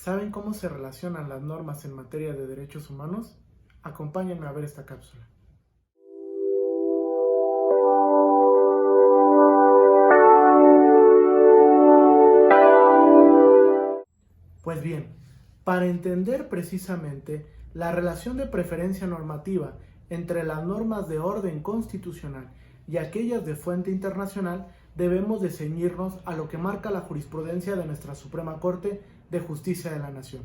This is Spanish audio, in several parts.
¿Saben cómo se relacionan las normas en materia de derechos humanos? Acompáñenme a ver esta cápsula. Pues bien, para entender precisamente la relación de preferencia normativa entre las normas de orden constitucional y aquellas de fuente internacional, debemos de ceñirnos a lo que marca la jurisprudencia de nuestra Suprema Corte de Justicia de la Nación,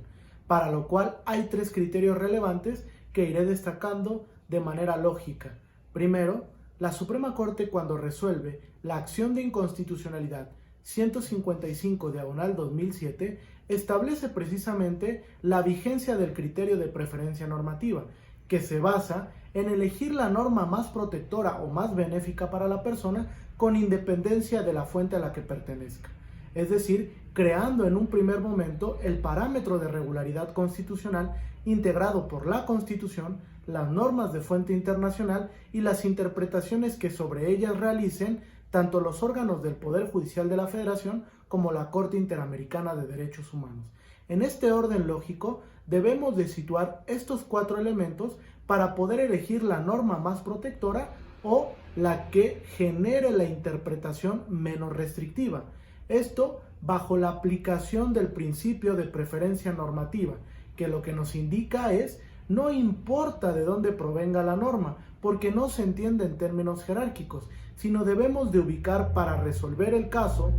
para lo cual hay tres criterios relevantes que iré destacando de manera lógica. Primero, la Suprema Corte, cuando resuelve la acción de inconstitucionalidad 155/2007, establece precisamente la vigencia del criterio de preferencia normativa, que se basa en elegir la norma más protectora o más benéfica para la persona con independencia de la fuente a la que pertenezca. Es decir, creando en un primer momento el parámetro de regularidad constitucional integrado por la Constitución, las normas de fuente internacional y las interpretaciones que sobre ellas realicen tanto los órganos del Poder Judicial de la Federación como la Corte Interamericana de Derechos Humanos. En este orden lógico, debemos de situar estos cuatro elementos para poder elegir la norma más protectora o la que genere la interpretación menos restrictiva. Esto bajo la aplicación del principio de preferencia normativa, que lo que nos indica es: no importa de dónde provenga la norma, porque no se entiende en términos jerárquicos, sino debemos de ubicar para resolver el caso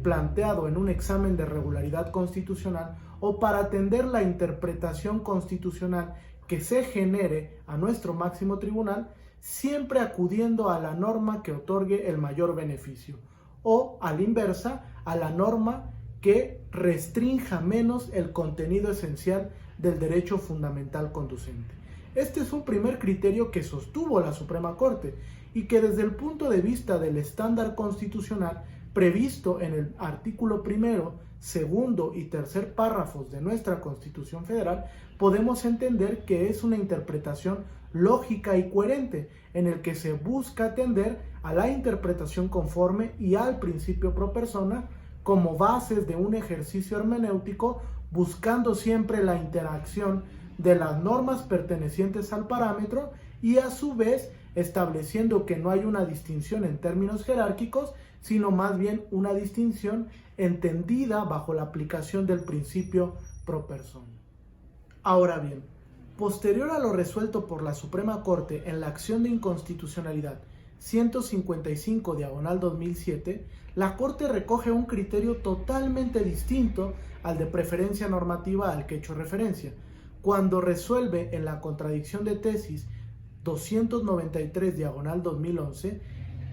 planteado en un examen de regularidad constitucional o para atender la interpretación constitucional que se genere a nuestro máximo tribunal, siempre acudiendo a la norma que otorgue el mayor beneficio, o a la inversa, a la norma que restrinja menos el contenido esencial del derecho fundamental conducente. Este es un primer criterio que sostuvo la Suprema Corte y que desde el punto de vista del estándar constitucional previsto en el artículo primero, segundo y tercer párrafos de nuestra Constitución Federal, podemos entender que es una interpretación lógica y coherente en el que se busca atender a la interpretación conforme y al principio pro persona como bases de un ejercicio hermenéutico, buscando siempre la interacción de las normas pertenecientes al parámetro y a su vez estableciendo que no hay una distinción en términos jerárquicos, sino más bien una distinción entendida bajo la aplicación del principio pro persona. Ahora bien, posterior a lo resuelto por la Suprema Corte en la acción de inconstitucionalidad 155/2007, la Corte recoge un criterio totalmente distinto al de preferencia normativa al que he hecho referencia, cuando resuelve en la contradicción de tesis 293/2011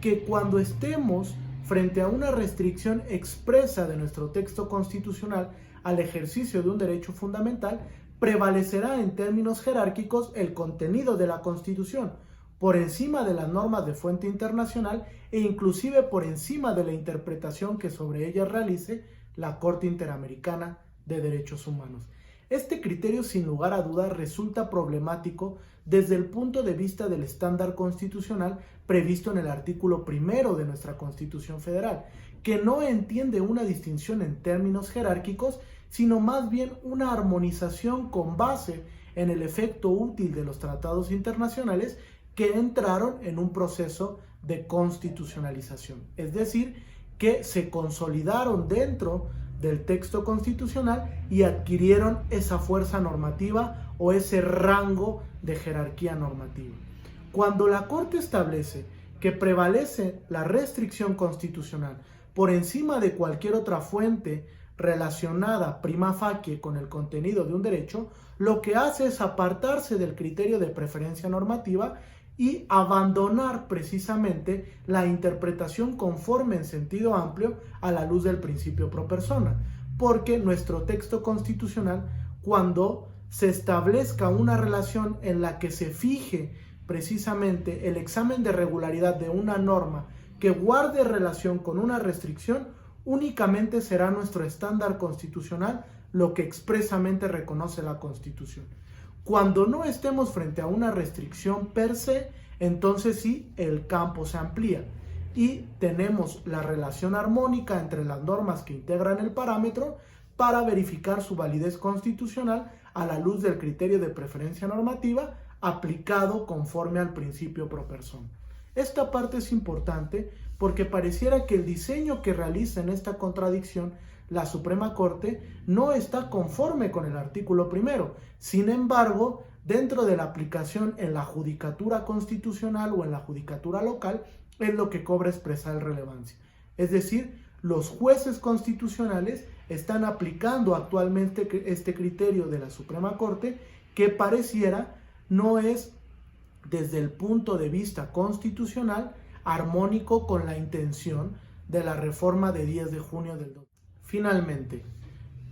que cuando estemos frente a una restricción expresa de nuestro texto constitucional al ejercicio de un derecho fundamental, prevalecerá en términos jerárquicos el contenido de la Constitución, por encima de las normas de fuente internacional e inclusive por encima de la interpretación que sobre ellas realice la Corte Interamericana de Derechos Humanos. Este criterio, sin lugar a dudas, resulta problemático desde el punto de vista del estándar constitucional previsto en el artículo primero de nuestra Constitución Federal, que no entiende una distinción en términos jerárquicos, sino más bien una armonización con base en el efecto útil de los tratados internacionales que entraron en un proceso de constitucionalización, es decir, que se consolidaron dentro del texto constitucional y adquirieron esa fuerza normativa o ese rango de jerarquía normativa. Cuando la Corte establece que prevalece la restricción constitucional por encima de cualquier otra fuente relacionada prima facie con el contenido de un derecho, lo que hace es apartarse del criterio de preferencia normativa y abandonar precisamente la interpretación conforme en sentido amplio a la luz del principio pro persona, porque nuestro texto constitucional, cuando se establezca una relación en la que se fije precisamente el examen de regularidad de una norma que guarde relación con una restricción, únicamente será nuestro estándar constitucional lo que expresamente reconoce la Constitución. Cuando no estemos frente a una restricción per se, entonces sí, el campo se amplía y tenemos la relación armónica entre las normas que integran el parámetro, para verificar su validez constitucional a la luz del criterio de preferencia normativa aplicado conforme al principio pro persona. Esta parte es importante porque pareciera que el diseño que realiza en esta contradicción la Suprema Corte no está conforme con el artículo primero. Sin embargo, dentro de la aplicación en la judicatura constitucional o en la judicatura local, es lo que cobra expresar relevancia. Es decir, los jueces constitucionales están aplicando actualmente este criterio de la Suprema Corte que pareciera no es, desde el punto de vista constitucional, armónico con la intención de la reforma de 10 de junio del 2000. Finalmente,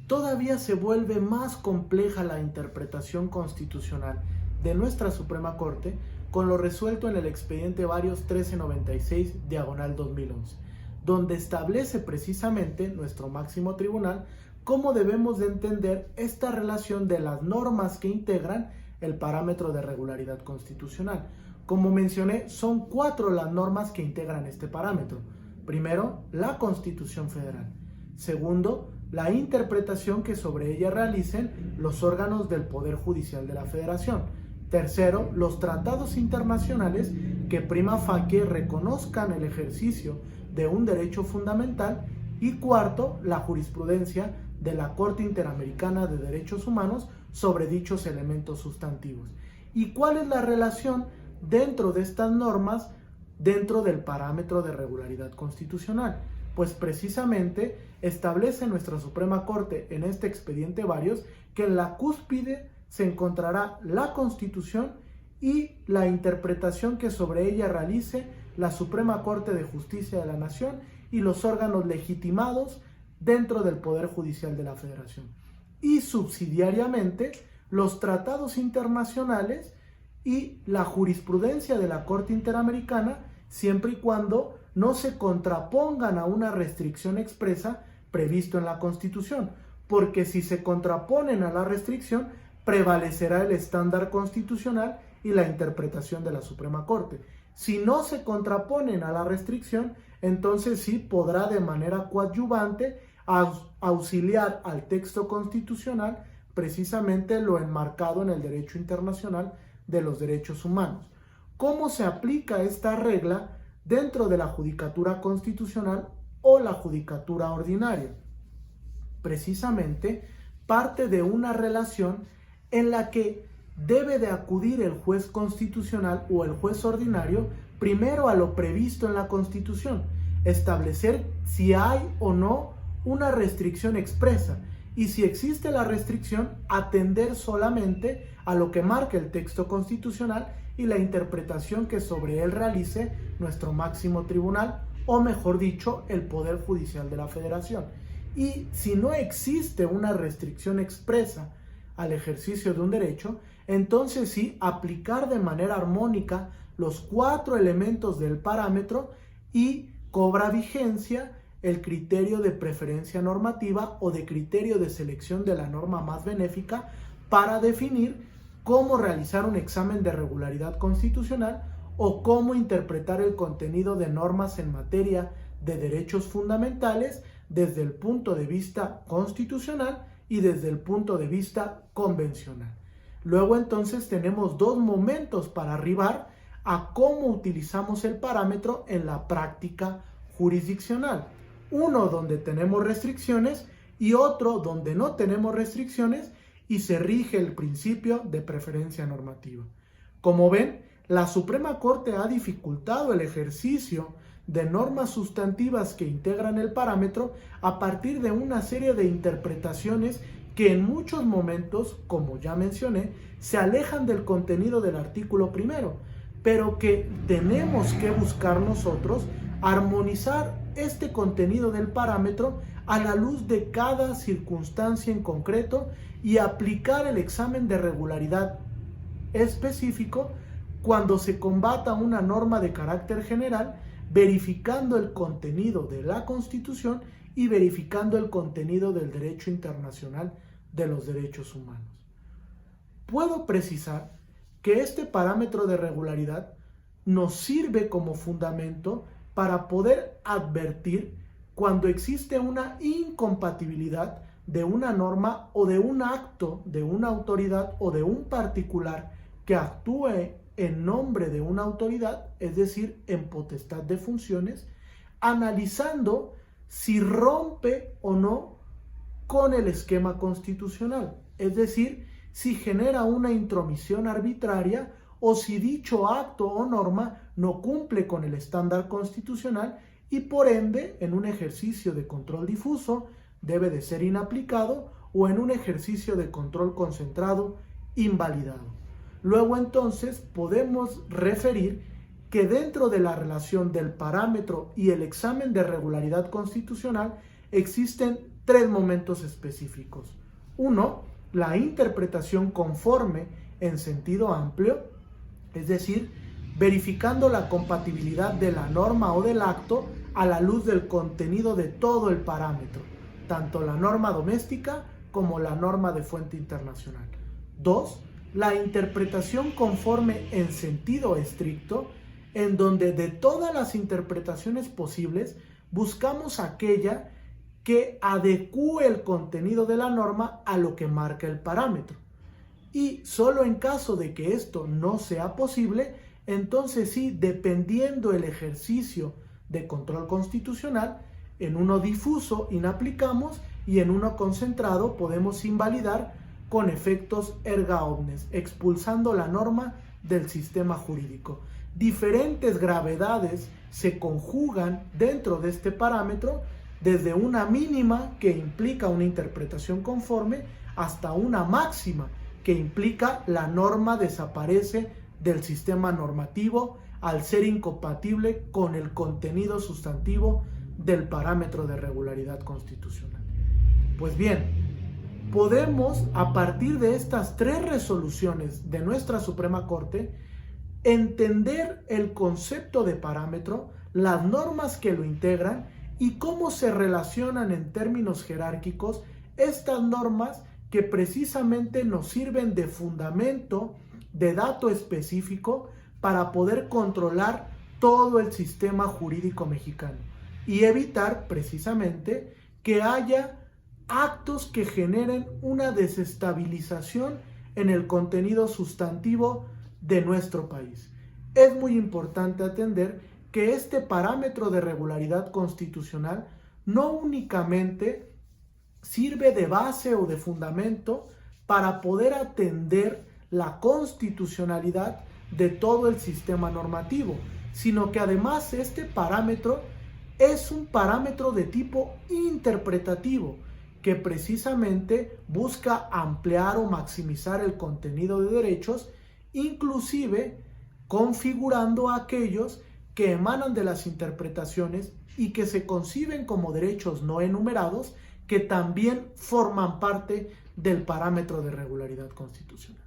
todavía se vuelve más compleja la interpretación constitucional de nuestra Suprema Corte con lo resuelto en el expediente Varios 1396/2011, donde establece precisamente nuestro máximo tribunal cómo debemos de entender esta relación de las normas que integran el parámetro de regularidad constitucional. Como mencioné, son 4 las normas que integran este parámetro. Primero, la Constitución Federal. Segundo, la interpretación que sobre ella realicen los órganos del Poder Judicial de la Federación. Tercero, los tratados internacionales que prima facie reconozcan el ejercicio de un derecho fundamental. Y cuarto, la jurisprudencia de la Corte Interamericana de Derechos Humanos sobre dichos elementos sustantivos. ¿Y cuál es la relación dentro de estas normas dentro del parámetro de regularidad constitucional? Pues precisamente establece nuestra Suprema Corte en este expediente Varios que en la cúspide se encontrará la Constitución y la interpretación que sobre ella realice la Suprema Corte de Justicia de la Nación y los órganos legitimados dentro del Poder Judicial de la Federación. Y subsidiariamente los tratados internacionales y la jurisprudencia de la Corte Interamericana, siempre y cuando no se contrapongan a una restricción expresa previsto en la Constitución, porque si se contraponen a la restricción, prevalecerá el estándar constitucional y la interpretación de la Suprema Corte. Si no se contraponen a la restricción, entonces sí podrá de manera coadyuvante auxiliar al texto constitucional precisamente lo enmarcado en el derecho internacional de los derechos humanos. ¿Cómo se aplica esta regla dentro de la judicatura constitucional o la judicatura ordinaria? Precisamente parte de una relación en la que debe de acudir el juez constitucional o el juez ordinario primero a lo previsto en la Constitución, establecer si hay o no una restricción expresa y si existe la restricción, atender solamente a lo que marca el texto constitucional y la interpretación que sobre él realice nuestro máximo tribunal, o mejor dicho, el Poder Judicial de la Federación. Y si no existe una restricción expresa al ejercicio de un derecho, entonces sí aplicar de manera armónica los 4 elementos del parámetro y cobra vigencia el criterio de preferencia normativa o de criterio de selección de la norma más benéfica para definir cómo realizar un examen de regularidad constitucional o cómo interpretar el contenido de normas en materia de derechos fundamentales desde el punto de vista constitucional y desde el punto de vista convencional. Luego entonces tenemos 2 momentos para arribar a cómo utilizamos el parámetro en la práctica jurisdiccional. Uno donde tenemos restricciones y otro donde no tenemos restricciones y se rige el principio de preferencia normativa. Como ven, la Suprema Corte ha dificultado el ejercicio de normas sustantivas que integran el parámetro a partir de una serie de interpretaciones que en muchos momentos, como ya mencioné, se alejan del contenido del artículo primero, pero que tenemos que buscar nosotros armonizar este contenido del parámetro a la luz de cada circunstancia en concreto y aplicar el examen de regularidad específico cuando se combata una norma de carácter general, verificando el contenido de la Constitución y verificando el contenido del derecho internacional de los derechos humanos. Puedo precisar que este parámetro de regularidad nos sirve como fundamento para poder advertir cuando existe una incompatibilidad de una norma o de un acto de una autoridad o de un particular que actúe en nombre de una autoridad, es decir, en potestad de funciones, analizando si rompe o no con el esquema constitucional, es decir, si genera una intromisión arbitraria o si dicho acto o norma no cumple con el estándar constitucional y por ende, en un ejercicio de control difuso, debe de ser inaplicado o en un ejercicio de control concentrado, invalidado. Luego entonces podemos referir que dentro de la relación del parámetro y el examen de regularidad constitucional existen tres momentos específicos. Uno, la interpretación conforme en sentido amplio, es decir, verificando la compatibilidad de la norma o del acto a la luz del contenido de todo el parámetro, tanto la norma doméstica como la norma de fuente internacional. Dos, la interpretación conforme en sentido estricto, en donde de todas las interpretaciones posibles buscamos aquella que adecúe el contenido de la norma a lo que marca el parámetro. Y solo en caso de que esto no sea posible, entonces sí, dependiendo el ejercicio de control constitucional, en uno difuso inaplicamos y en uno concentrado podemos invalidar con efectos erga omnes, expulsando la norma del sistema jurídico. Diferentes gravedades se conjugan dentro de este parámetro, desde una mínima que implica una interpretación conforme hasta una máxima que implica la norma desaparece del sistema normativo al ser incompatible con el contenido sustantivo del parámetro de regularidad constitucional. Pues bien, podemos a partir de estas tres resoluciones de nuestra Suprema Corte entender el concepto de parámetro, las normas que lo integran y cómo se relacionan en términos jerárquicos estas normas que precisamente nos sirven de fundamento, de dato específico para poder controlar todo el sistema jurídico mexicano y evitar precisamente que haya actos que generen una desestabilización en el contenido sustantivo de nuestro país. Es muy importante atender que este parámetro de regularidad constitucional no únicamente sirve de base o de fundamento para poder atender la constitucionalidad de todo el sistema normativo, sino que además este parámetro es un parámetro de tipo interpretativo que precisamente busca ampliar o maximizar el contenido de derechos, inclusive configurando a aquellos que emanan de las interpretaciones y que se conciben como derechos no enumerados, que también forman parte del parámetro de regularidad constitucional.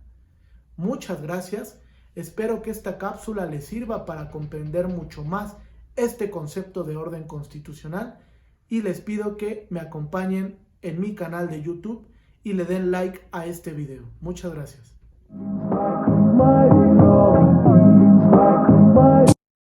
Muchas gracias, espero que esta cápsula les sirva para comprender mucho más este concepto de orden constitucional y les pido que me acompañen en mi canal de YouTube y le den like a este video. Muchas gracias.